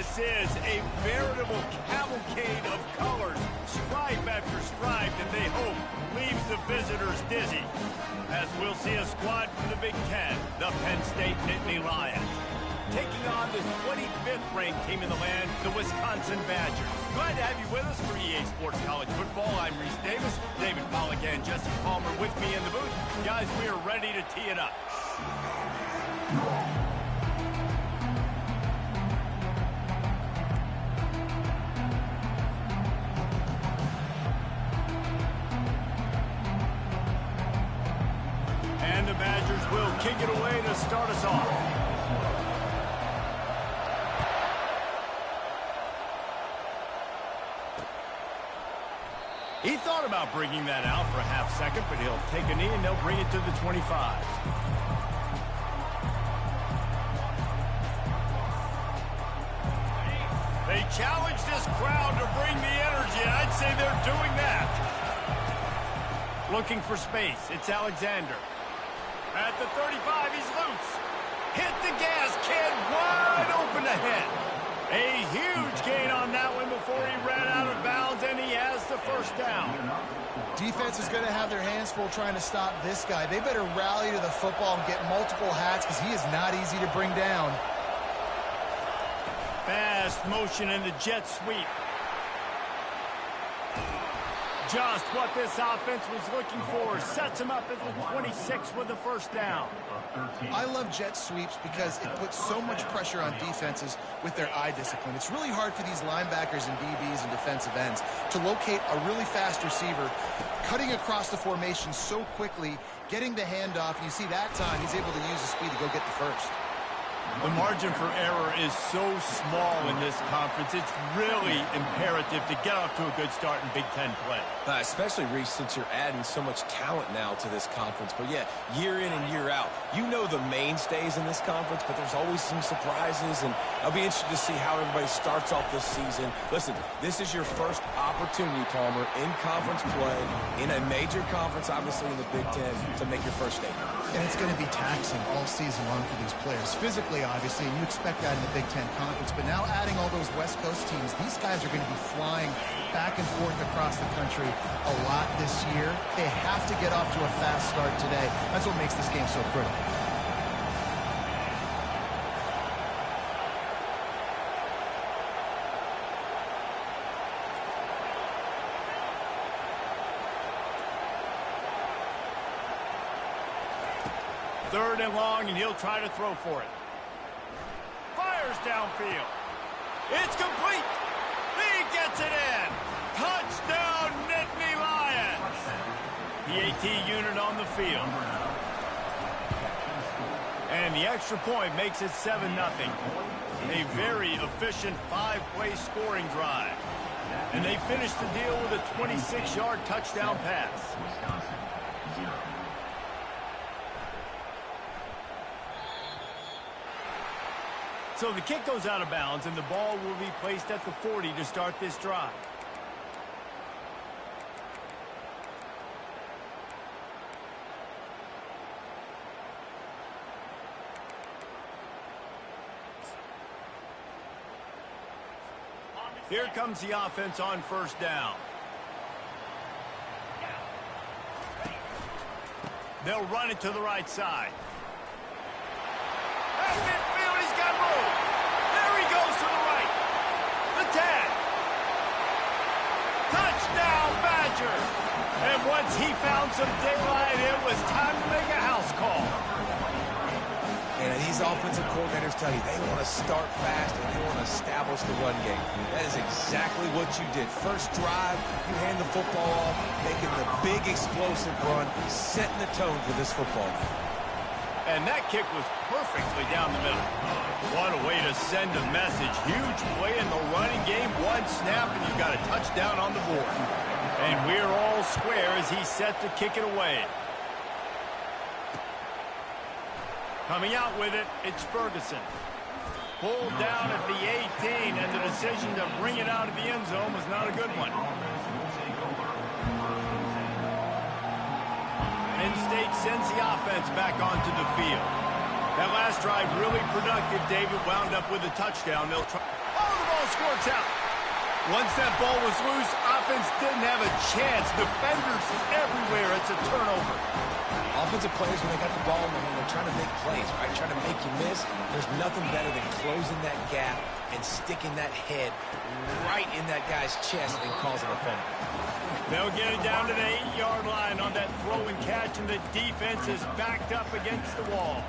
this is a veritable cavalcade of colors, stripe after stripe, that they hope leaves the visitors dizzy. As we'll see a squad from the Big Ten, the Penn State Nittany Lions, taking on the 25th ranked team in the land, the Wisconsin Badgers. Glad to have you with us for EA Sports College Football. I'm Reese Davis, David Pollack and Jesse Palmer with me in the booth. Guys, we are ready to tee it up. And the Badgers will kick it away to start us off. He thought about bringing that out for a half second, but he'll take a knee and they'll bring it to the 25. They challenge this crowd to bring the energy, and I'd say they're doing that. Looking for space, it's Alexander. At the 35, he's loose. Hit the gas, kid, wide open ahead. A huge gain on that one before he ran out of bounds, and he has the first down. Defense is going to have their hands full trying to stop this guy. They better rally to the football and get multiple hats because he is not easy to bring down. Fast motion in the jet sweep. Just what this offense was looking for. Sets him up at the 26 with the first down. I love jet sweeps because it puts so much pressure on defenses with their eye discipline. It's really hard for these linebackers and DBs and defensive ends to locate a really fast receiver, cutting across the formation so quickly, getting the handoff. You see that time he's able to use the speed to go get the first. The margin for error is so small in this conference. It's really imperative to get off to a good start in Big Ten play. Especially, Reese, since you're adding so much talent now to this conference. But, yeah, year in and year out, you know the mainstays in this conference, but there's always some surprises. And I'll be interested to see how everybody starts off this season. Listen, this is your first opportunity, Palmer, in conference play, in a major conference, obviously in the Big Ten, to make your first statement. And it's going to be taxing all season long for these players. Physically, obviously, and you expect that in the Big Ten Conference. But now adding all those West Coast teams, these guys are going to be flying back and forth across the country a lot this year. They have to get off to a fast start today. That's what makes this game so critical. Third and long, and he'll try to throw for it. Fires downfield. It's complete. He gets it in. Touchdown, Nittany Lions. PAT unit on the field. And the extra point makes it 7-0. A very efficient 5-play scoring drive. And they finish the deal with a 26-yard touchdown pass. So the kick goes out of bounds, and the ball will be placed at the 40 to start this drive. Here comes the offense on first down. They'll run it to the right side. At midfield, he's got room. There he goes to the right. The tag. Touchdown, Badgers. And once he found some daylight, it was time to make a house call. And these offensive coordinators tell you they want to start fast and they want to establish the run game. That is exactly what you did. First drive, you hand the football off, making the big explosive run, setting the tone for this football game. And that kick was perfectly down the middle. What a way to send a message. Huge play in the running game. One snap, and you've got a touchdown on the board. And we're all square as he's set to kick it away. Coming out with it, it's Ferguson. Pulled down at the 18, and the decision to bring it out of the end zone was not a good one. Penn State sends the offense back onto the field. That last drive really productive. David wound up with a touchdown. They'll try. Oh, the ball squirts out. Once that ball was loose, offense didn't have a chance. Defenders everywhere. It's a turnover. Offensive players, when they got the ball in their hand, they're trying to make plays, right? Trying to make you miss. There's nothing better than closing that gap and sticking that head right in that guy's chest and causing a fumble. They'll get it down to the 8-yard line on that throw and catch, and the defense is backed up against the wall.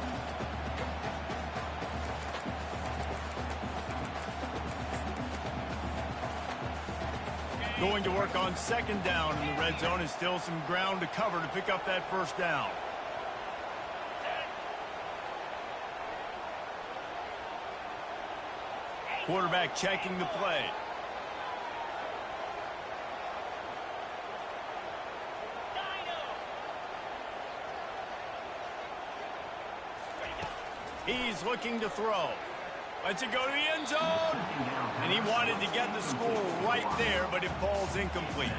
Going to work on second down in the red zone, is still some ground to cover to pick up that first down. Quarterback checking the play. He's looking to throw. Lets it go to the end zone. And he wanted to get the score right there, but it falls incomplete.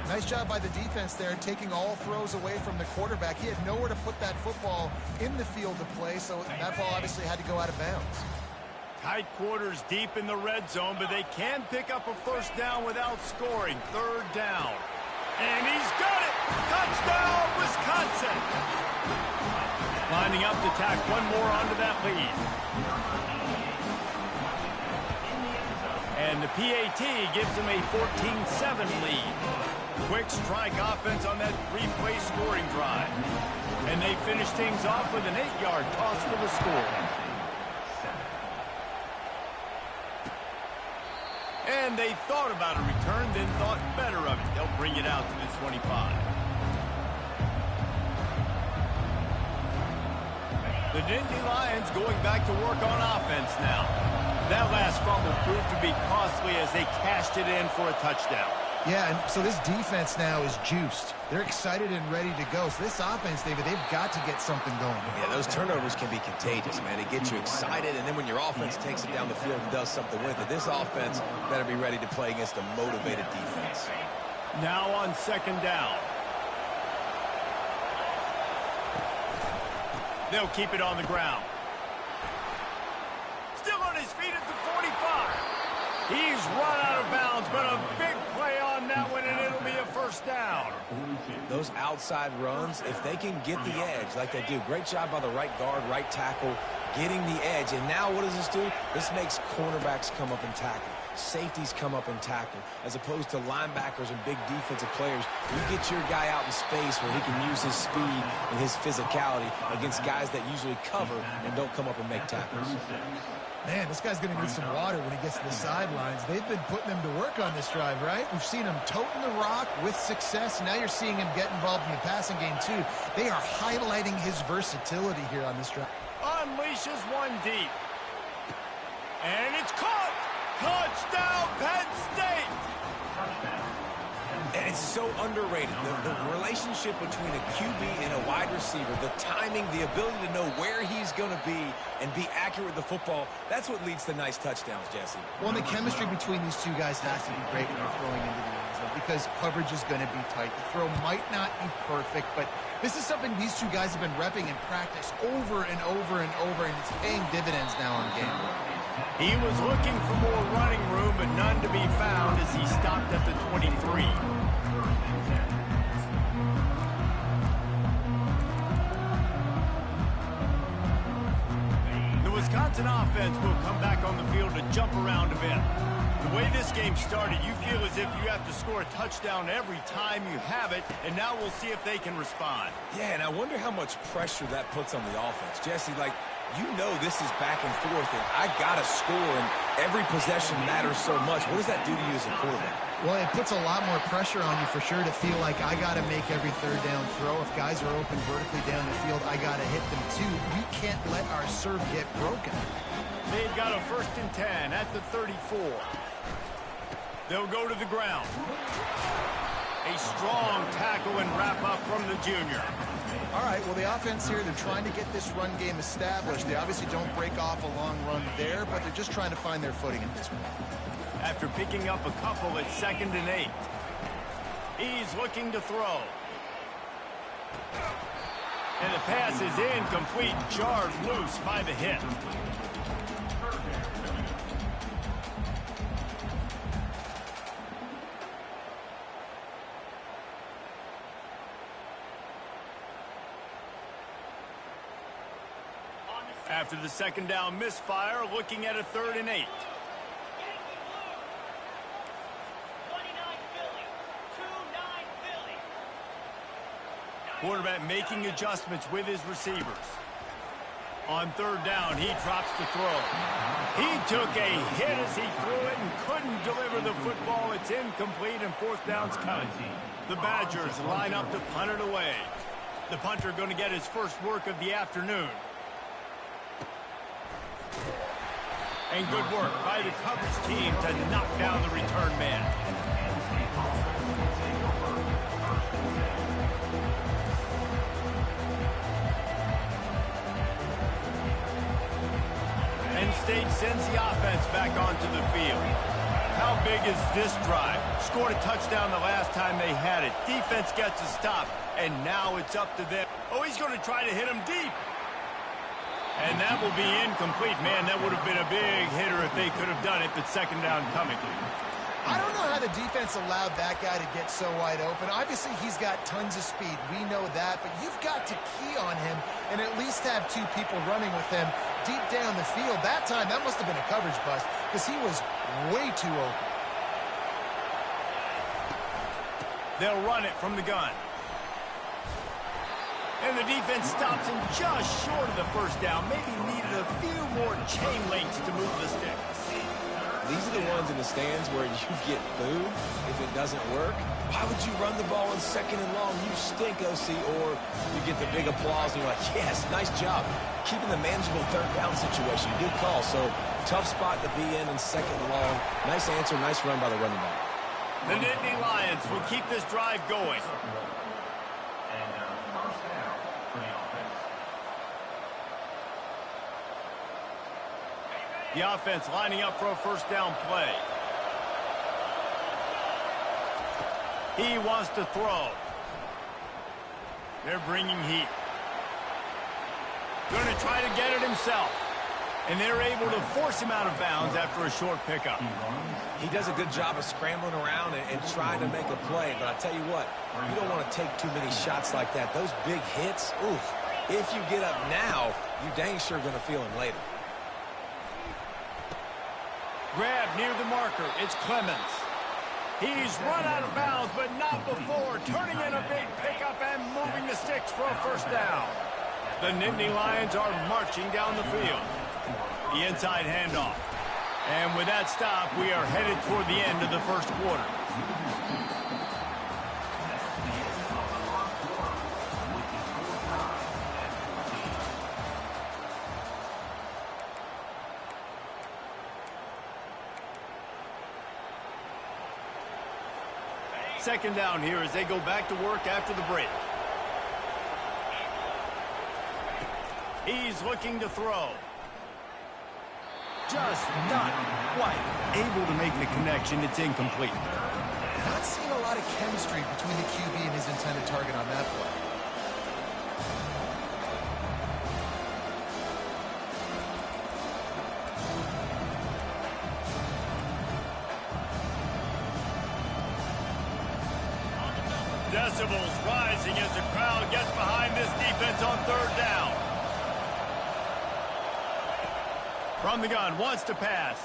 Nice job by the defense there, taking all throws away from the quarterback. He had nowhere to put that football in the field to play, so that ball obviously had to go out of bounds. Tight quarters deep in the red zone, but they can pick up a first down without scoring. Third down. And he's got it! Touchdown, Wisconsin! Lining up to tack one more onto that lead. And the PAT gives them a 14-7 lead. Quick strike offense on that three-play scoring drive. And they finish things off with an 8-yard toss for the score. And they thought about a return, then thought better of it. They'll bring it out to the 25. The Nittany Lions going back to work on offense now. That last fumble proved to be costly as they cashed it in for a touchdown. Yeah, and so this defense now is juiced. They're excited and ready to go. So this offense, David, they've got to get something going. Yeah, those turnovers can be contagious, man. They get you excited, and then when your offense takes it down the field and does something with it, this offense better be ready to play against a motivated defense. Now on second down. They'll keep it on the ground. Still on his feet at the 45. He's run out of bounds, but a big play on that one, and it'll be a first down. Those outside runs, if they can get the edge like they do, great job by the right guard, right tackle, getting the edge. And now what does this do? This makes cornerbacks come up and tackle. Safeties come up and tackle, as opposed to linebackers and big defensive players. You get your guy out in space where he can use his speed and his physicality against guys that usually cover and don't come up and make tackles. Man, this guy's going to need some water when he gets to the sidelines. They've been putting him to work on this drive, right? We've seen him toting the rock with success. Now you're seeing him get involved in the passing game, too. They are highlighting his versatility here on this drive. Unleashes one deep. And it's caught! Touchdown, Penn State! And it's so underrated. The relationship between a QB and a wide receiver, the timing, the ability to know where he's going to be and be accurate with the football, that's what leads to nice touchdowns, Jesse. Well, and the chemistry between these two guys has to be great when you're throwing into the end zone because coverage is going to be tight. The throw might not be perfect, but this is something these two guys have been repping in practice over and over and over, and it's paying dividends now on game. He was looking for more running room, but none to be found as he stopped at the 23. The Wisconsin offense will come back on the field to jump around a bit. The way this game started, you feel as if you have to score a touchdown every time you have it, and now we'll see if they can respond. Yeah, and I wonder how much pressure that puts on the offense. Jesse, you know this is back and forth, and I got to score, and every possession matters so much. What does that do to you as a quarterback? Well, it puts a lot more pressure on you for sure to feel like I got to make every third down throw. If guys are open vertically down the field, I got to hit them too. We can't let our serve get broken. They've got a 1st and 10 at the 34. They'll go to the ground. A strong tackle and wrap up from the junior. All right, well, the offense here, they're trying to get this run game established. They obviously don't break off a long run there, but they're just trying to find their footing at this point. After picking up a couple at 2nd and 8. He's looking to throw. And the pass is incomplete, jarred loose by the hit. After the second down misfire, looking at a 3rd and 8. Quarterback making adjustments with his receivers. On 3rd down, he drops the throw. He took a hit as he threw it and couldn't deliver the football. It's incomplete and 4th down's coming. The Badgers line up to punt it away. The punter going to get his first work of the afternoon. And good work by the coverage team to knock down the return man. Penn State sends the offense back onto the field. How big is this drive? Scored a touchdown the last time they had it. Defense gets a stop, and now it's up to them. Oh, he's going to try to hit him deep. And that will be incomplete. Man, that would have been a big hitter if they could have done it, but 2nd down coming. I don't know how the defense allowed that guy to get so wide open. Obviously, he's got tons of speed. We know that, but you've got to key on him and at least have 2 people running with him deep down the field. That time, that must have been a coverage bust because he was way too open. They'll run it from the gun. And the defense stops him just short of the 1st down. Maybe needed a few more chain links to move the sticks. These are the ones in the stands where you get booed if it doesn't work. Why would you run the ball in 2nd and long? You stink, OC. Or you get the big applause and you're like, yes, nice job. Keeping the manageable 3rd down situation. Good call. So tough spot to be in 2nd and long. Nice answer, nice run by the running back. The Nittany Lions will keep this drive going. The offense lining up for a 1st down play. He wants to throw. They're bringing heat. Going to try to get it himself. And they're able to force him out of bounds after a short pickup. He does a good job of scrambling around and trying to make a play. But I tell you what, you don't want to take too many shots like that. Those big hits, oof. If you get up now, you dang sure going to feel him later. Grab near the marker. It's Clemens. He's run out of bounds, but not before. Turning in a big pickup and moving the sticks for a 1st down. The Nittany Lions are marching down the field. The inside handoff. And with that stop, we are headed toward the end of the 1st quarter. Second down here as they go back to work after the break. He's looking to throw. Just not quite able to make the connection. It's incomplete. Not seeing a lot of chemistry between the QB and his intended target on that play. Decibels rising as the crowd gets behind this defense on 3rd down. From the gun, wants to pass.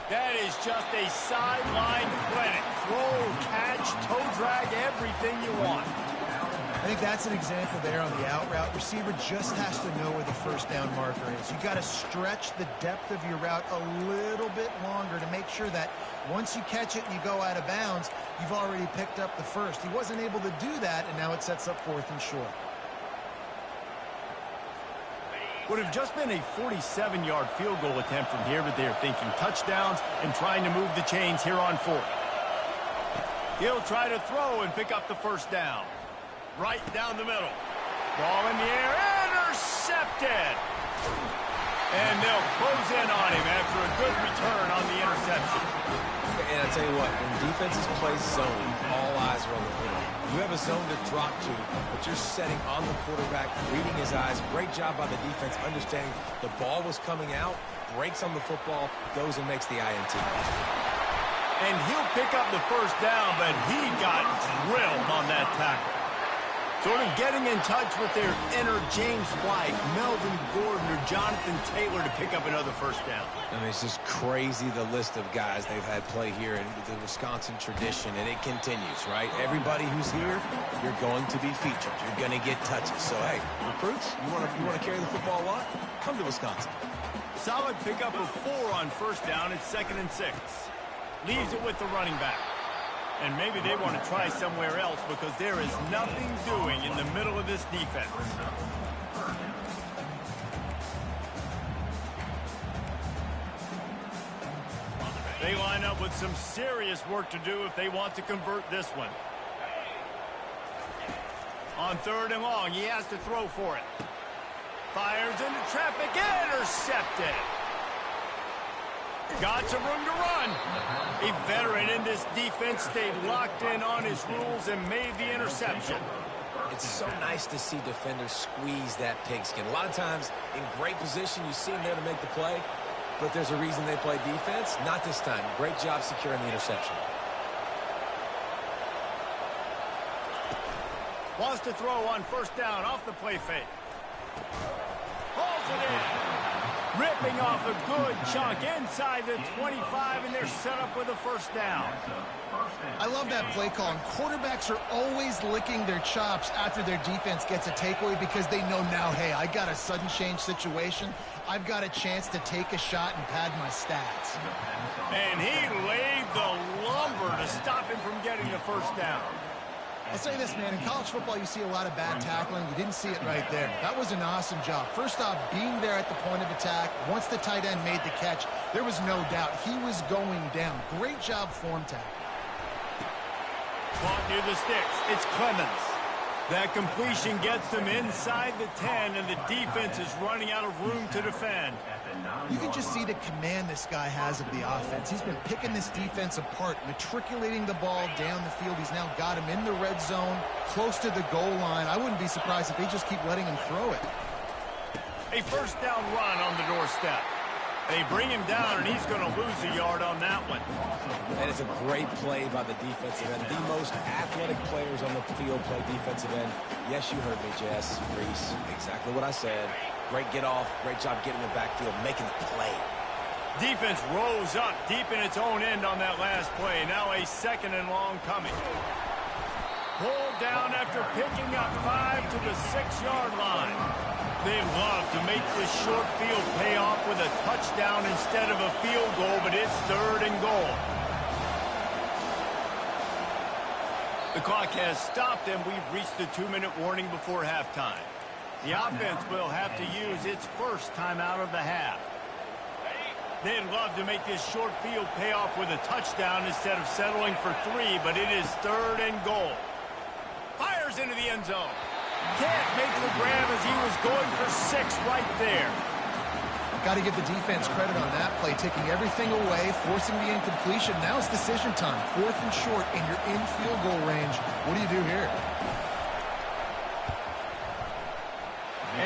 That is just a sideline clinic. Throw, catch, toe drag, everything you want. I think that's an example there on the out route. Receiver just has to know where the 1st down marker is. You got to stretch the depth of your route a little bit longer to make sure that once you catch it and you go out of bounds, you've already picked up the 1st. He wasn't able to do that, and now it sets up 4th and short. Would have just been a 47-yard field goal attempt from here, but they're thinking touchdowns and trying to move the chains here on 4th. He'll try to throw and pick up the 1st down. Right down the middle. Ball in the air, intercepted. And they'll close in on him after a good return on the interception. And I tell you what, when defenses play zone, all eyes are on the quarterback. You have a zone to drop to, but you're setting on the quarterback, reading his eyes. Great job by the defense, understanding the ball was coming out, breaks on the football, goes and makes the INT. And he'll pick up the first down, but he got drilled on that tackle. Sort of getting in touch with their inner James White, Melvin Gordon, or Jonathan Taylor to pick up another first down. I mean, it's just crazy the list of guys they've had play here in the Wisconsin tradition, and it continues, right? Everybody who's here, you're going to be featured. You're going to get touches. So, hey, recruits, you want to carry the football a lot? Come to Wisconsin. Solid pickup of 4 on first down. It's 2nd and 6. Leaves it with the running back. And maybe they want to try somewhere else because there is nothing doing in the middle of this defense. They line up with some serious work to do if they want to convert this one. On 3rd and long, he has to throw for it. Fires into traffic, intercepted. Got some room to run. A veteran in this defense stayed locked in on his rules and made the interception. It's so nice to see defenders squeeze that pigskin. A lot of times, in great position, you see them there to make the play, but there's a reason they play defense. Not this time. Great job securing the interception. Wants to throw on first down off the play fake. Hauls it in. Ripping off a good chunk inside the 25, and they're set up with a first down. I love that play call. And quarterbacks are always licking their chops after their defense gets a takeaway because they know now, hey, I got a sudden change situation. I've got a chance to take a shot and pad my stats. And he laid the lumber to stop him from getting the first down. I'll say this, man, in college football, you see a lot of bad tackling. You didn't see it right there. That was an awesome job. First off, being there at the point of attack. Once the tight end made the catch, there was no doubt he was going down. Great job form tackle. Caught near the sticks. It's Clemens. That completion gets them inside the 10, and the defense is running out of room to defend. You can just see the command this guy has of the offense. He's been picking this defense apart, matriculating the ball down the field. He's now got him in the red zone, close to the goal line. I wouldn't be surprised if they just keep letting him throw it. A first down run on the doorstep. They bring him down, and he's going to lose a yard on that one. And it's a great play by the defensive end. The most athletic players on the field play defensive end. Yes, you heard me, Jess, Reese. Exactly what I said. Great get off. Great job getting the backfield, making the play. Defense rose up deep in its own end on that last play. Now a 2nd and long coming. Pulled down after picking up 5 to the 6-yard line. They love to make this short field pay off with a touchdown instead of a field goal, but it's 3rd and goal. The clock has stopped, and we've reached the 2-minute warning before halftime. The offense will have to use its first timeout of the half. They'd love to make this short field pay off with a touchdown instead of settling for 3, but it is 3rd and goal. Fires into the end zone. Can't make the grab as he was going for 6 right there. Got to give the defense credit on that play, taking everything away, forcing the incompletion. Now it's decision time. 4th and short, and you're in field goal range. What do you do here?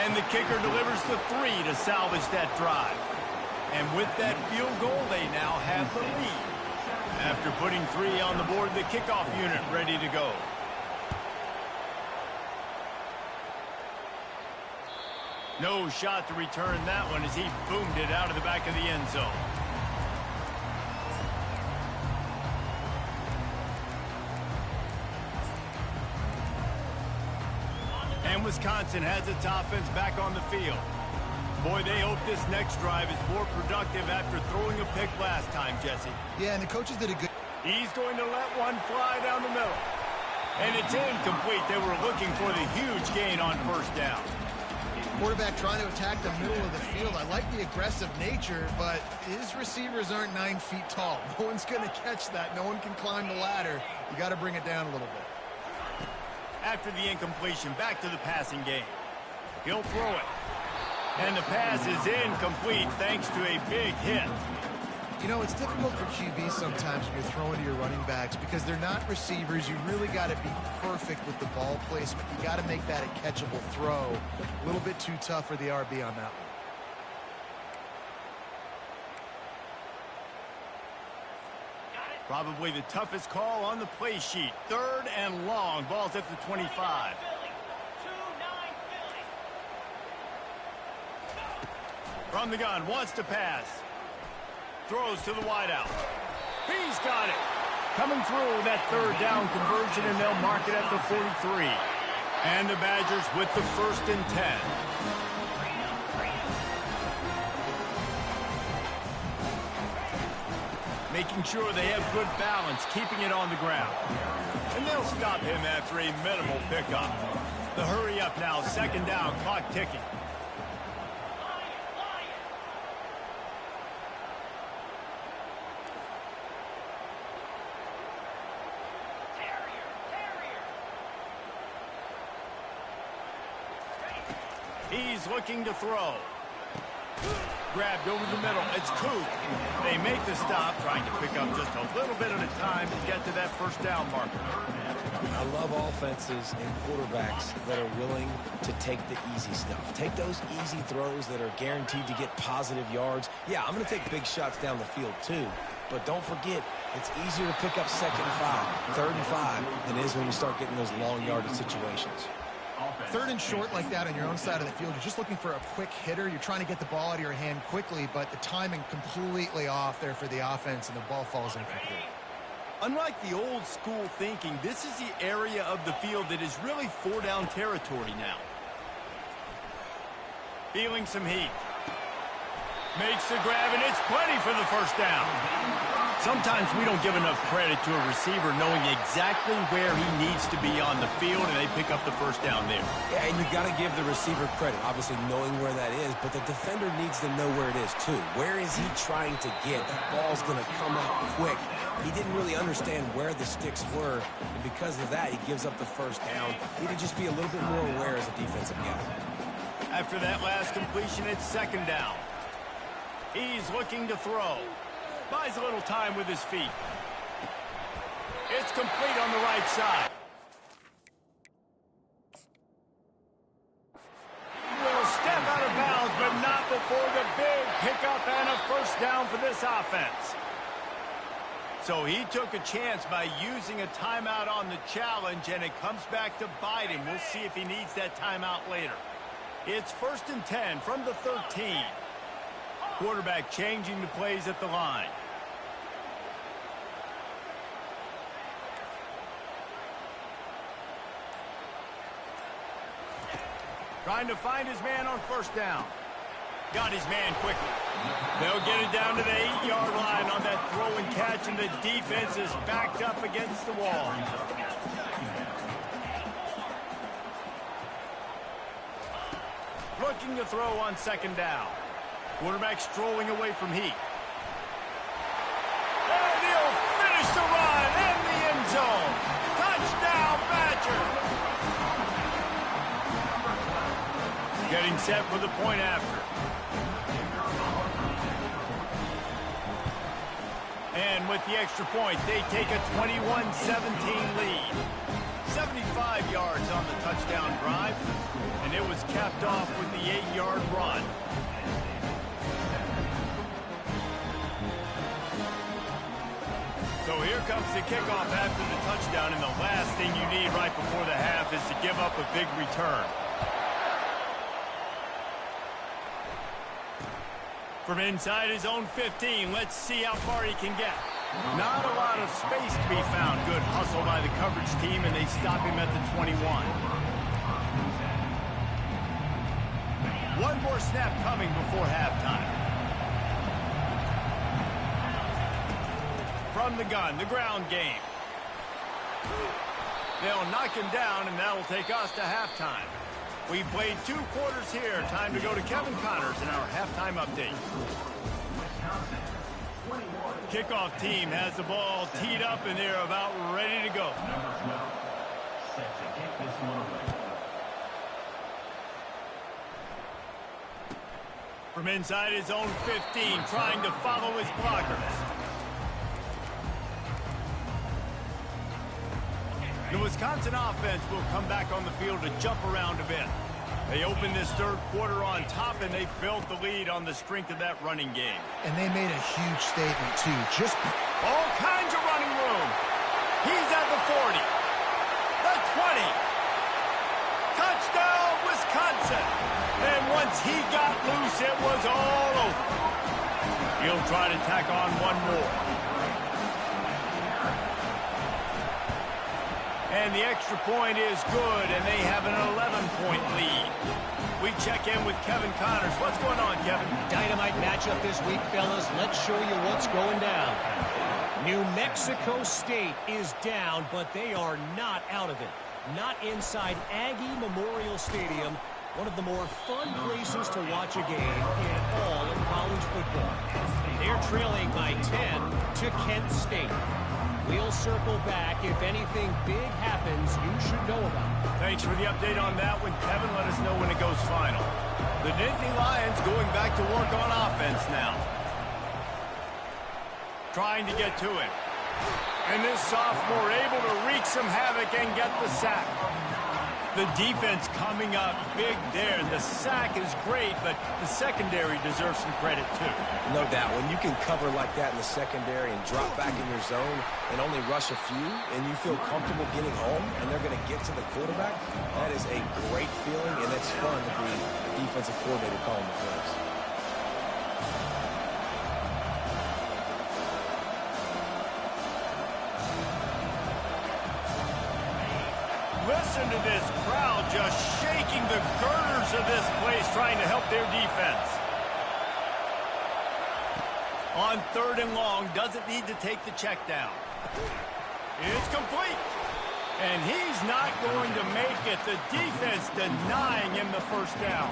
And the kicker delivers the 3 to salvage that drive. And with that field goal, they now have the lead. After putting 3 on the board, the kickoff unit ready to go. No shot to return that one as he boomed it out of the back of the end zone. And Wisconsin has its offense back on the field. Boy, they hope this next drive is more productive after throwing a pick last time, Jesse. Yeah, and the coaches did a good... He's going to let one fly down the middle. And it's incomplete. They were looking for the huge gain on first down. Quarterback trying to attack the middle of the field. I like the aggressive nature, but his receivers aren't 9 feet tall. No one's going to catch that. No one can climb the ladder. You got to bring it down a little bit. After the incompletion, back to the passing game. He'll throw it. And the pass is incomplete thanks to a big hit. You know, it's difficult for QB sometimes when you're throwing to your running backs because they're not receivers. You really got to be perfect with the ball placement. You got to make that a catchable throw. A little bit too tough for the RB on that one. Probably the toughest call on the play sheet. 3rd and long. Ball's at the 25. From the gun, wants to pass. Throws to the wideout. He's got it. Coming through that 3rd down conversion, and they'll mark it at the 43. And the Badgers with the 1st and 10. Making sure they have good balance, keeping it on the ground. And they'll stop him after a minimal pickup. The hurry up now, 2nd down, clock ticking. He's looking to throw. Grabbed over the middle. It's Coop. They make the stop, trying to pick up just a little bit at a time to get to that 1st down marker. I love offenses and quarterbacks that are willing to take the easy stuff. Take those easy throws that are guaranteed to get positive yards. Yeah, I'm going to take big shots down the field too. But don't forget, it's easier to pick up 2nd and 5, 3rd and 5 than it is when you start getting those long yardage situations. 3rd and short like that on your own side of the field, you're just looking for a quick hitter. You're trying to get the ball out of your hand quickly, but the timing completely off there for the offense, and the ball falls incomplete. Unlike the old school thinking, this is the area of the field that is really 4-down territory now. Feeling some heat. Makes the grab, and it's plenty for the 1st down. Sometimes we don't give enough credit to a receiver knowing exactly where he needs to be on the field, and they pick up the 1st down there. Yeah, and you got to give the receiver credit, obviously knowing where that is, but the defender needs to know where it is too. Where is he trying to get? That ball's going to come out quick. He didn't really understand where the sticks were, and because of that, he gives up the 1st down. He needed to just be a little bit more aware as a defensive guy. After that last completion, it's 2nd down. He's looking to throw. Buys a little time with his feet. It's complete on the right side. Will step out of bounds, but not before the big pickup and a 1st down for this offense. So he took a chance by using a timeout on the challenge, and it comes back to bite him. We'll see if he needs that timeout later. It's 1st and 10 from the 13. Quarterback changing the plays at the line. Trying to find his man on 1st down. Got his man quickly. They'll get it down to the 8-yard line on that throw and catch, and the defense is backed up against the wall. Looking to throw on 2nd down. Quarterback strolling away from heat. And he'll finish the run in the end zone. Touchdown, Badger. Getting set for the point after. And with the extra point, they take a 21-17 lead. 75 yards on the touchdown drive, and it was capped off with the 8-yard run. So here comes the kickoff after the touchdown, and the last thing you need right before the half is to give up a big return. From inside his own 15, let's see how far he can get. Not a lot of space to be found. Good hustle by the coverage team, and they stop him at the 21. One more snap coming before halftime. From the gun, the ground game. They'll knock him down, and that'll take us to halftime. We played 2 quarters here. Time to go to Kevin Connors in our halftime update. Kickoff team has the ball teed up, and they're about ready to go. From inside his own 15, trying to follow his blockers. The Wisconsin offense will come back on the field to jump around a bit. They opened this third quarter on top, and they built the lead on the strength of that running game. And they made a huge statement, too. Just all kinds of running room. He's at the 40, the 20. Touchdown, Wisconsin. And once he got loose, it was all over. He'll try to tack on one more. And the extra point is good, and they have an 11-point lead. We check in with Kevin Connors. What's going on, Kevin? Dynamite matchup this week, fellas. Let's show you what's going down. New Mexico State is down, but they are not out of it. Not inside Aggie Memorial Stadium, one of the more fun places to watch a game in all of college football. They're trailing by 10 to Kent State. We'll circle back. If anything big happens, you should know about it. Thanks for the update on that one, Kevin. Let us know when it goes final. The Nittany Lions going back to work on offense now. Trying to get to it. And this sophomore able to wreak some havoc and get the sack. The defense coming up big there. The sack is great, but the secondary deserves some credit, too. No doubt. When you can cover like that in the secondary and drop back in your zone and only rush a few, and you feel comfortable getting home, and they're going to get to the quarterback, that is a great feeling, and it's fun to be a defensive coordinator calling the plays. Listen to this crowd just shaking the girders of this place, trying to help their defense. On 3rd and long, doesn't need to take the check down. It's complete. And he's not going to make it. The defense denying him the first down.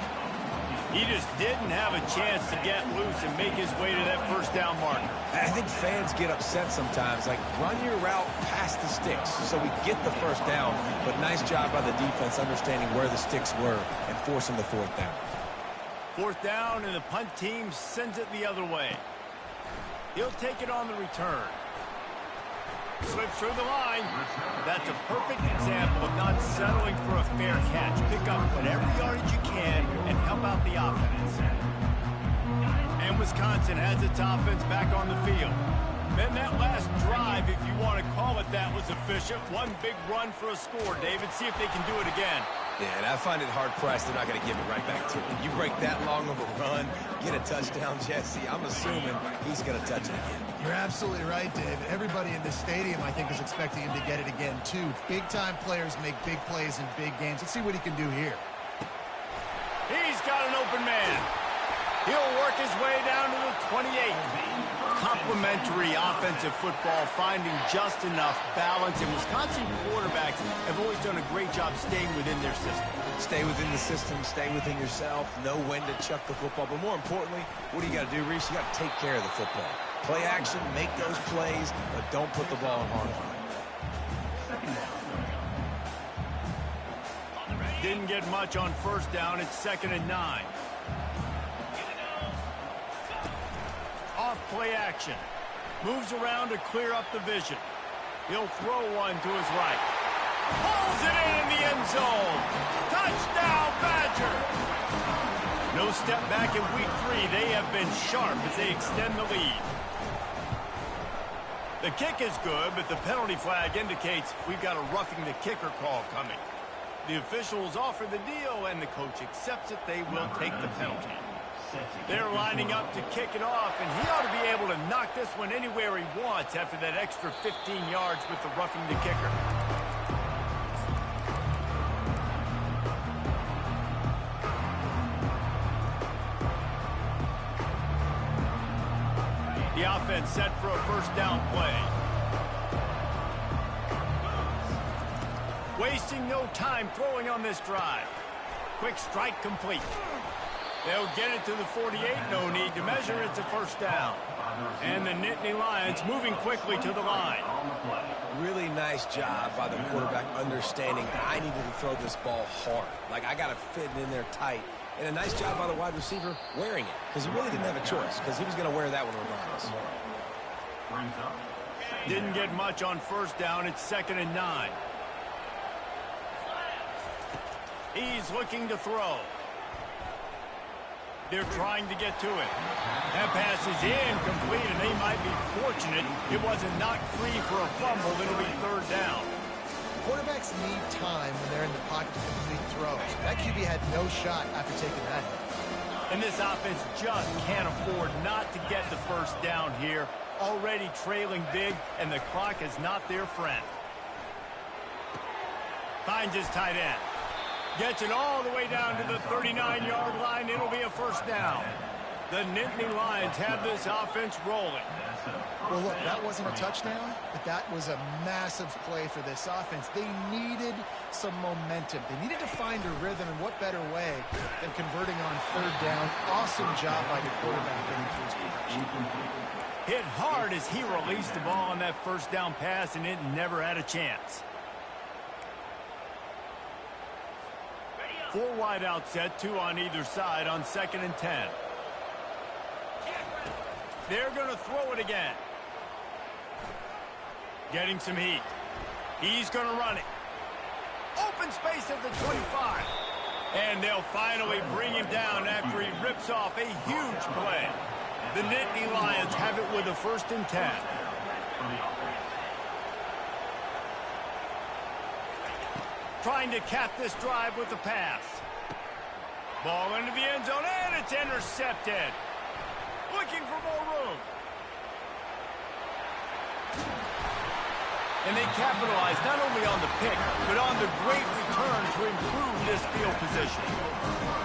He just didn't have a chance to get loose and make his way to that first down marker. I think fans get upset sometimes. Like, run your route past the sticks so we get the first down. But nice job by the defense understanding where the sticks were and forcing the 4th down. 4th down, and the punt team sends it the other way. He'll take it on the return. Slips through the line. That's a perfect example of not settling for a fair catch. Pick up whatever yardage you can and help out the offense. And Wisconsin has its offense back on the field. Then that last drive, if you want to call it that, was efficient. One big run for a score, David. See if they can do it again. Yeah, and I find it hard-pressed they're not going to give it right back to him. You break that long of a run, get a touchdown, Jesse, I'm assuming he's going to touch it again. You're absolutely right, David. Everybody in this stadium, I think, is expecting him to get it again, too. Big-time players make big plays in big games. Let's see what he can do here. He's got an open man. He'll work his way down to the 28. Complementary offensive football, finding just enough balance, and Wisconsin quarterbacks have always done a great job staying within their system. Stay within the system, stay within yourself, know when to chuck the football, but more importantly, what do you got to do, Reese? You got to take care of the football. Play action, make those plays, but don't put the ball in harm's way. Didn't get much on 1st down. It's 2nd and 9. Off play action. Moves around to clear up the vision. He'll throw one to his right. Pulls it in the end zone. Touchdown, Badger. No step back in week 3. They have been sharp as they extend the lead. The kick is good, but the penalty flag indicates we've got a roughing the kicker call coming. The officials offer the deal, and the coach accepts it. They will take the penalty. They're lining up to kick it off, and he ought to be able to knock this one anywhere he wants after that extra 15 yards with the roughing the kicker. The offense set for a first down play. Wasting no time throwing on this drive. Quick strike complete. They'll get it to the 48. No need to measure. It's a first down. And the Nittany Lions moving quickly to the line. Really nice job by the quarterback understanding I needed to throw this ball hard. Like, I got to fit it in there tight And a nice job by the wide receiver wearing it, because he really didn't have a choice, because he was going to wear that one regardless. Didn't get much on first down. It's 2nd and 9. He's looking to throw. They're trying to get to it. That pass is incomplete, and they might be fortunate it wasn't knocked free for a fumble. It'll be 3rd down. Quarterbacks need time when they're in the pocket to complete throws. That QB had no shot after taking that hit. And this offense just can't afford not to get the first down here. Already trailing big, and the clock is not their friend. Finds his tight end. Gets it all the way down to the 39-yard line. It'll be a 1st down. The Nittany Lions have this offense rolling. Well, look, that wasn't a touchdown, but that was a massive play for this offense. They needed some momentum. They needed to find a rhythm, and what better way than converting on 3rd down. Awesome job by the quarterback getting through his protection. Hit hard as he released the ball on that 1st down pass, and it never had a chance. 4 wide out set, 2 on either side on 2nd and 10. They're going to throw it again. Getting some heat. He's going to run it. Open space at the 25. And they'll finally bring him down after he rips off a huge play. The Nittany Lions have it with a 1st and 10. Trying to cap this drive with a pass. Ball into the end zone, and it's intercepted. Looking for more room. And they capitalize not only on the pick, but on the great return to improve this field position.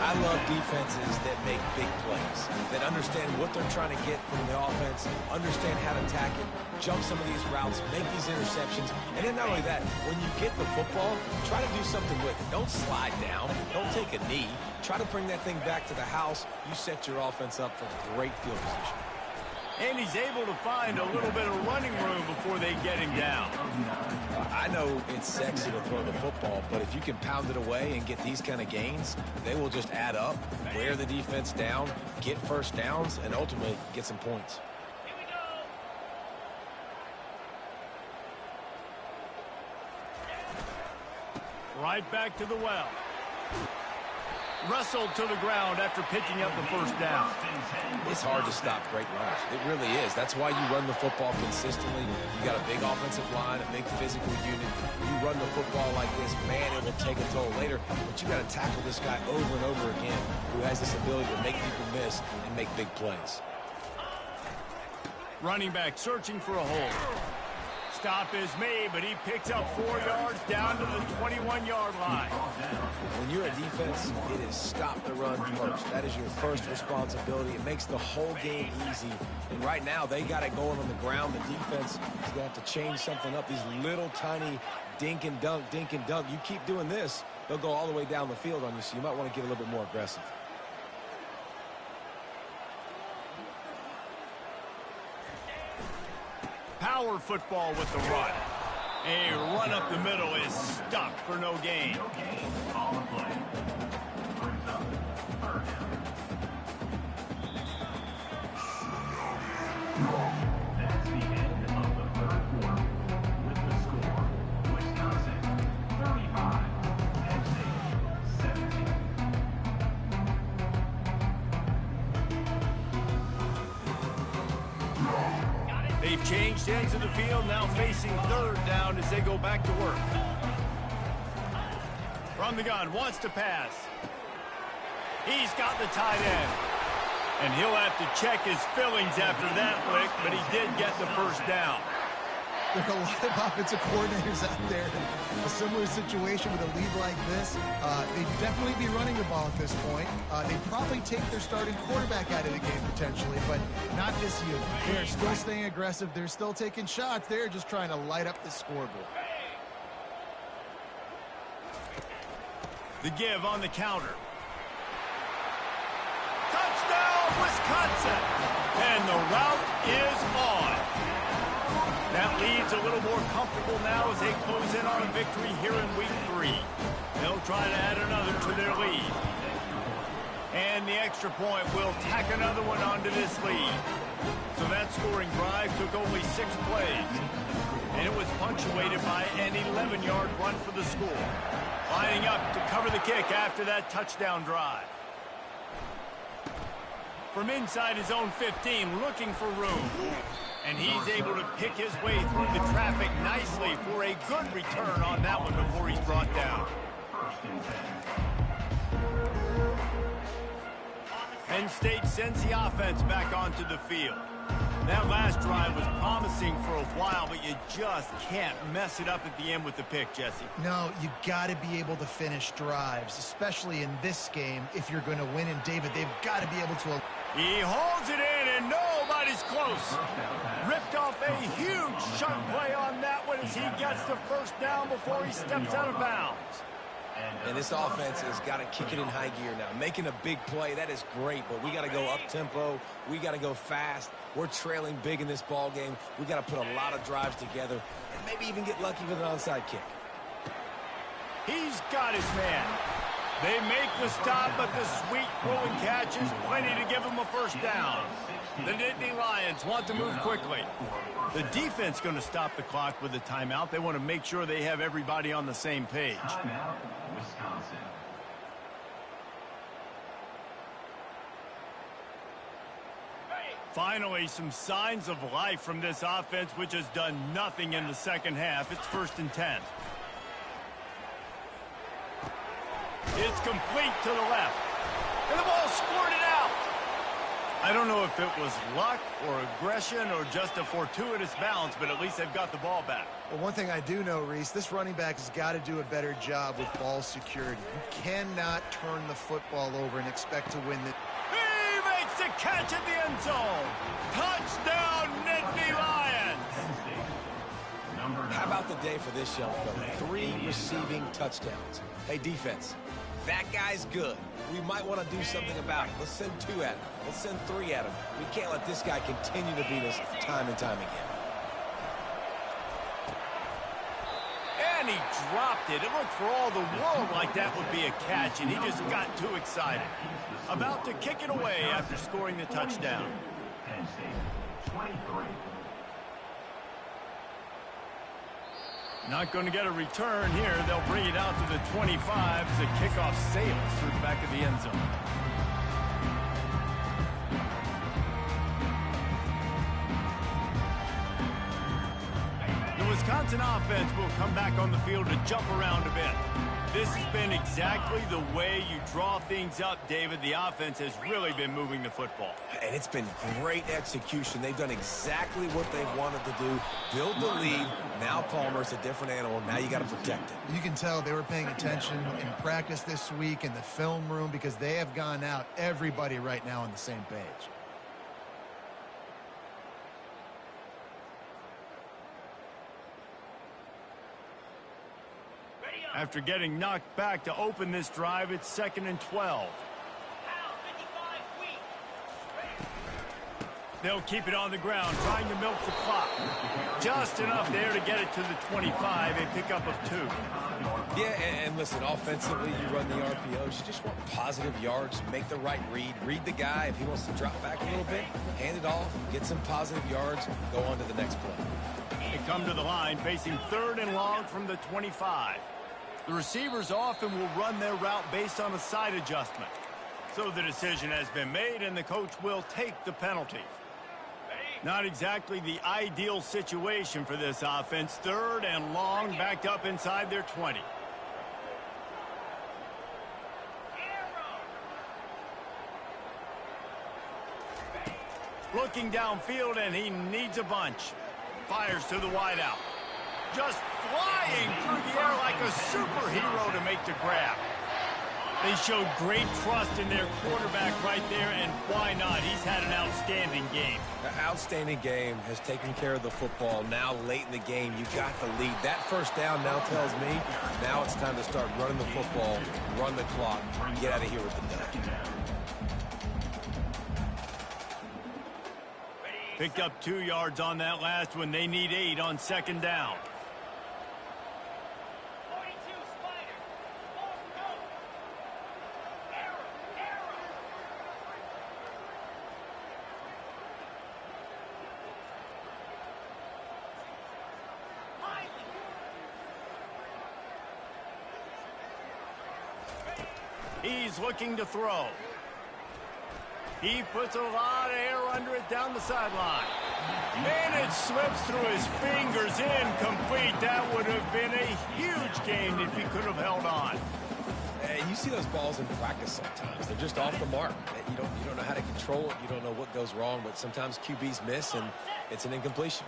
I love defenses that make big plays, that understand what they're trying to get from the offense, understand how to attack it, jump some of these routes, make these interceptions, and then not only that, when you get the football, try to do something with it. Don't slide down. Don't take a knee. Try to bring that thing back to the house. You set your offense up for great field position. And he's able to find a little bit of running room before they get him down. I know it's sexy to throw the football, but if you can pound it away and get these kind of gains, they will just add up, wear the defense down, get 1st downs, and ultimately get some points. Right back to the well. Wrestled to the ground after picking up the 1st down. It's hard to stop great runners. It really is. That's why you run the football consistently. You got a big offensive line, a big physical unit. You run the football like this, man, it will take a toll later. But you got to tackle this guy over and over again who has this ability to make people miss and make big plays. Running back searching for a hole. Stop is made, but he picks up 4 yards down to the 21-yard line. When you're a defense, it is stop the run first. That is your first responsibility. It makes the whole game easy. And right now, they got it going on the ground. The defense is going to have to change something up. These little tiny dink and dunk, dink and dunk. You keep doing this, they'll go all the way down the field on you, so you might want to get a little bit more aggressive. Power football with the run. A run up the middle is stuck for no gain. That's the end of the 3rd quarter with the score. Wisconsin 35, Penn State 17. They've changed ends of the field, now facing 3rd down as they go back to work. From the gun, wants to pass. He's got the tight end. And he'll have to check his fillings after that lick, but he did get the 1st down. There are a lot of offensive coordinators out there in a similar situation with a lead like this. They'd definitely be running the ball at this point. They'd probably take their starting quarterback out of the game potentially, but not this unit. They're still staying aggressive. They're still taking shots. They're just trying to light up the scoreboard. The give on the counter. Touchdown, Wisconsin! And the route is on. That lead's a little more comfortable now as they close in on a victory here in week 3. They'll try to add another to their lead. And the extra point will tack another one onto this lead. So that scoring drive took only 6 plays. And it was punctuated by an 11-yard run for the score. Lining up to cover the kick after that touchdown drive. From inside his own 15, looking for room. And he's able to pick his way through the traffic nicely for a good return on that one before he's brought down. Penn State sends the offense back onto the field. That last drive was promising for a while, but you just can't mess it up at the end with the pick, Jesse. No, you got to be able to finish drives, especially in this game. If you're going to win, and David, they've got to be able to. He holds it in, and nobody's close. Ripped off a huge chunk play on that one as he gets the first down before he steps out of bounds. And this offense has got to kick it in high gear now. Making a big play, that is great, but we got to go up-tempo. We got to go fast. We're trailing big in this ball game. We got to put a lot of drives together and maybe even get lucky with an onside kick. He's got his man. They make the stop, but the sweet throwing catch is plenty to give him a first down. The Nittany Lions want to move quickly. The defense going to stop the clock with a timeout. They want to make sure they have everybody on the same page. Timeout, Wisconsin. Finally, some signs of life from this offense, which has done nothing in the second half. It's 1st and 10. It's complete to the left. And the ball squirted out. I don't know if it was luck or aggression or just a fortuitous bounce, but at least they've got the ball back. Well, one thing I do know, Reese, this running back has got to do a better job with ball security. You cannot turn the football over and expect to win the... He makes the catch at the end zone. Touchdown, Nittany Lions. How about the day for this young fella? 3 receiving touchdowns. Hey, defense, that guy's good. We might want to do something about it. Let's send 2 at him. Let's send 3 at him. We can't let this guy continue to beat us time and time again. And he dropped it. It looked for all the world like that would be a catch, and he just got too excited. About to kick it away after scoring the touchdown. Penn State, 23. Not going to get a return here. They'll bring it out to the 25 as the kickoff sails through the back of the end zone. The Wisconsin offense will come back on the field to jump around a bit. This has been exactly the way you draw things up, David. The offense has really been moving the football. And it's been great execution. They've done exactly what they've wanted to do. Build the lead. Now Palmer's a different animal. Now you got to protect it. You can tell they were paying attention in practice this week in the film room because they have gone out, everybody right now on the same page. After getting knocked back to open this drive, it's 2nd and 12. They'll keep it on the ground, trying to milk the clock. Just enough there to get it to the 25, a pickup of 2. Yeah, and listen, offensively, you run the RPOs. You just want positive yards, make the right read the guy. If he wants to drop back a little bit, hand it off, get some positive yards, go on to the next play. They come to the line, facing 3rd and long from the 25. The receivers often will run their route based on a side adjustment. So the decision has been made, and the coach will take the penalty. Not exactly the ideal situation for this offense. 3rd and long, backed up inside their 20. Looking downfield, and he needs a bunch. Fires to the wideout. Just flying through the air like a superhero to make the grab. They showed great trust in their quarterback right there, and why not? He's had an outstanding game. An outstanding game, has taken care of the football. Now late in the game, you got the lead. That first down now tells me now it's time to start running the football, run the clock, get out of here with the dub. Picked up 2 yards on that last one. They need 8 on 2nd down. He's looking to throw. He puts a lot of air under it down the sideline. And it slips through his fingers, incomplete. That would have been a huge gain if he could have held on. And you see those balls in practice sometimes. They're just off the mark. You don't know how to control it. You don't know what goes wrong, but sometimes QBs miss, and it's an incompletion.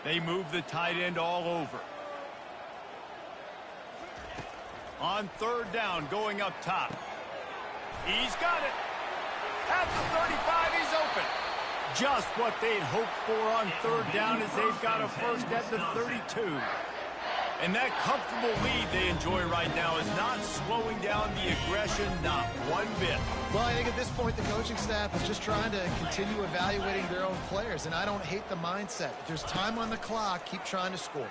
They move the tight end all over. On third down, going up top. He's got it. At the 35, he's open. Just what they'd hoped for on third down as they've got a first at the 32. And that comfortable lead they enjoy right now is not slowing down the aggression, not one bit. Well, I think at this point, the coaching staff is just trying to continue evaluating their own players, and I don't hate the mindset. If there's time on the clock, keep trying to score.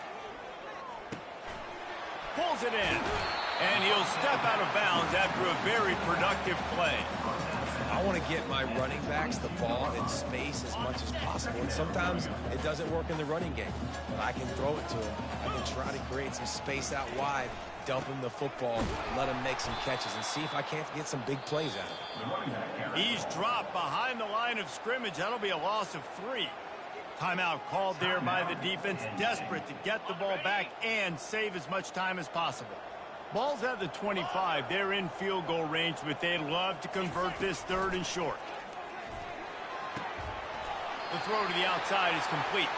Pulls it in, and he'll step out of bounds after a very productive play. I want to get my running backs the ball in space as much as possible, and sometimes it doesn't work in the running game, but I can throw it to him. I can try to create some space out wide, dump him the football, let him make some catches, and see if I can't get some big plays out of him. He's dropped behind the line of scrimmage. That'll be a loss of 3. Timeout called there by the defense, desperate to get the ball back and save as much time as possible. Ball's at the 25. They're in field goal range, but they'd love to convert this third and short. The throw to the outside is complete.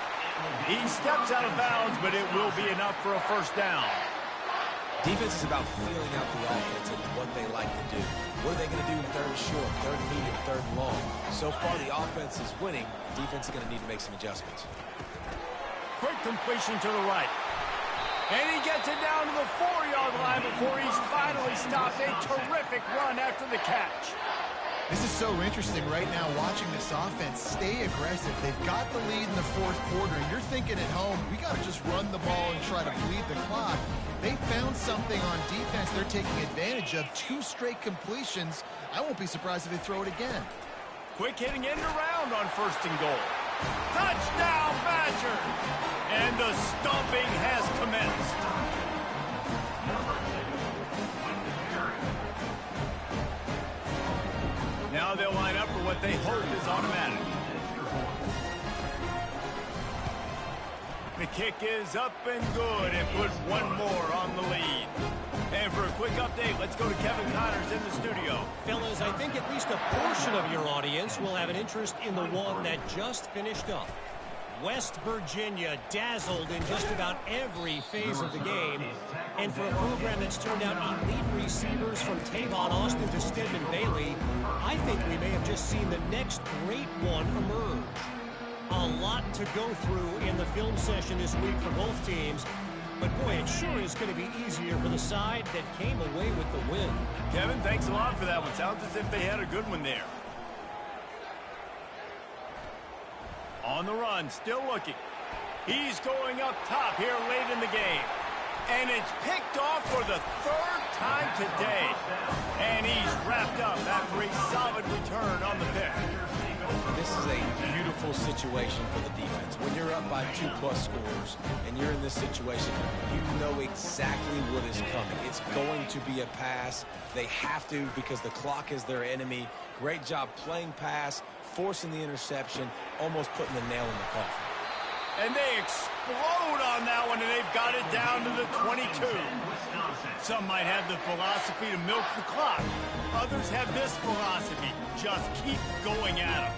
He steps out of bounds, but it will be enough for a first down. Defense is about feeling out the offense and what they like to do. What are they going to do in third and short, third and medium, third and long? So far, the offense is winning. Defense is going to need to make some adjustments. Quick completion to the right. And he gets it down to the 4-yard line before he's finally stopped. A terrific run after the catch. This is so interesting right now, watching this offense stay aggressive. They've got the lead in the fourth quarter, and you're thinking at home, we got to just run the ball and try to bleed the clock. They found something on defense they're taking advantage of. 2 straight completions. I won't be surprised if they throw it again. Quick hitting end around on first and goal. Touchdown, Badger! And the stomping has commenced. Now they'll line up for what they hope is automatic. The kick is up and good and put one more on the lead. And for a quick update, let's go to Kevin Connors in the studio. Fellas, I think at least a portion of your audience will have an interest in the one that just finished up. West Virginia dazzled in just about every phase of the game. And for a program that's turned out elite receivers from Tavon Austin to Stedman Bailey, I think we may have just seen the next great one emerge. A lot to go through in the film session this week for both teams. But boy, it sure is going to be easier for the side that came away with the win. Kevin, thanks a lot for that one. Sounds as if they had a good one there. On the run, still looking. He's going up top here late in the game. And it's picked off for the 3rd time today. And he's wrapped up after a solid return on the pick. This is a beautiful situation for the defense. When you're up by 2+ scores and you're in this situation, you know exactly what is coming. It's going to be a pass. They have to because the clock is their enemy. Great job playing pass, forcing the interception, almost putting the nail in the coffin. And they explode on that one, and they've got it down to the 22. Some might have the philosophy to milk the clock. Others have this philosophy. Just keep going at them.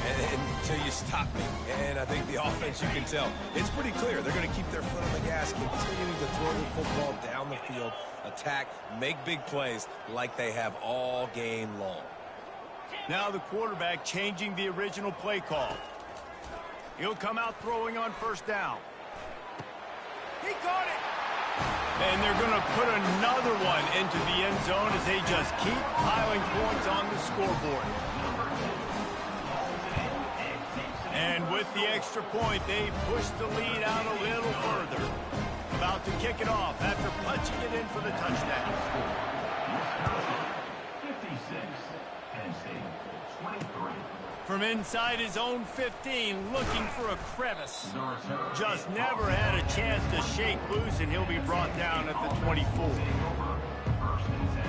Until you stop me. And I think the offense, you can tell, it's pretty clear. They're going to keep their foot on the gas, continuing to throw the football down the field, attack, make big plays like they have all game long. Now the quarterback changing the original play call. He'll come out throwing on first down. He caught it. And they're going to put another one into the end zone as they just keep piling points on the scoreboard. And with the extra point, they push the lead out a little further. About to kick it off after punching it in for the touchdown. 56. Penn State, 23. From inside his own 15, looking for a crevice. North Just never had a chance to shake loose, and he'll be brought down at the 24. First and 10.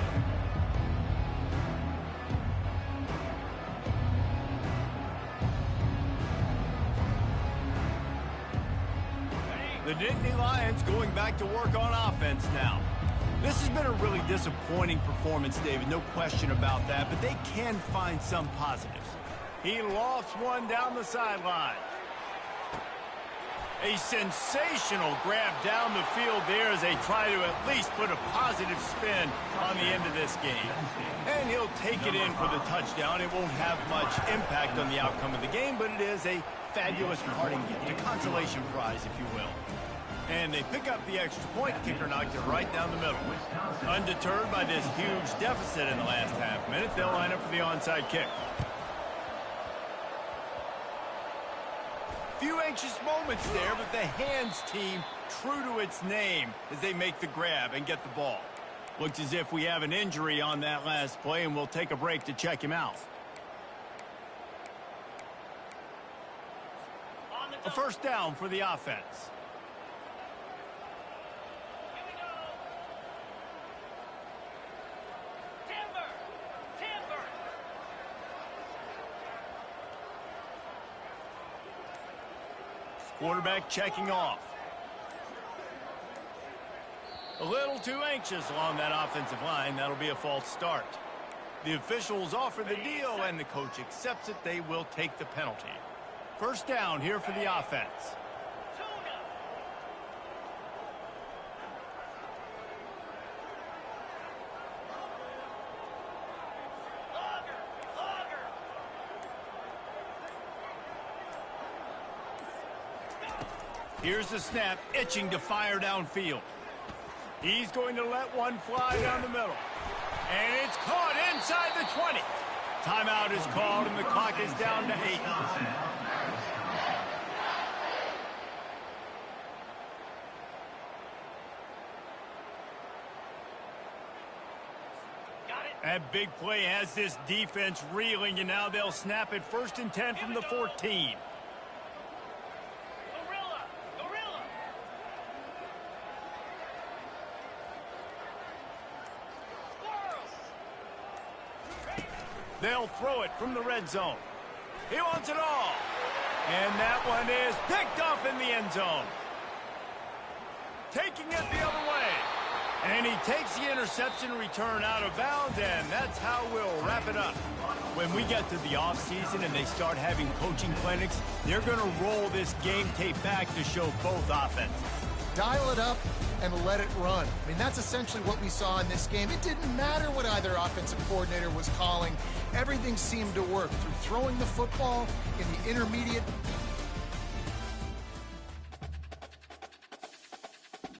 The Nittany Lions going back to work on offense now. This has been a really disappointing performance, David, no question about that, but they can find some positives. He lofts one down the sideline. A sensational grab down the field there as they try to at least put a positive spin on the end of this game. And he'll take it in for the touchdown. It won't have much impact on the outcome of the game, but it is a fabulous parting gift, a consolation prize, if you will. And they pick up the extra point. Kicker knocked it right down the middle. Undeterred by this huge deficit in the last half minute, they'll line up for the onside kick. Few anxious moments there, but the hands team true to its name as they make the grab and get the ball. Looks as if we have an injury on that last play, and we'll take a break to check him out. A first down for the offense. Quarterback checking off. A little too anxious along that offensive line. That'll be a false start. The officials offer the deal, and the coach accepts it. They will take the penalty. First down here for the offense. Here's the snap, itching to fire downfield. He's going to let one fly down the middle. And it's caught inside the 20. Timeout is called, and the clock is down to 8. That big play has this defense reeling, and now they'll snap it 1st and 10 from the 14. They'll throw it from the red zone. He wants it all. And that one is picked off in the end zone. Taking it the other way. And he takes the interception return out of bounds, and that's how we'll wrap it up. When we get to the offseason and they start having coaching clinics, they're going to roll this game tape back to show both offenses. Dial it up and let it run. I mean, that's essentially what we saw in this game. It didn't matter what either offensive coordinator was calling. Everything seemed to work through throwing the football in the intermediate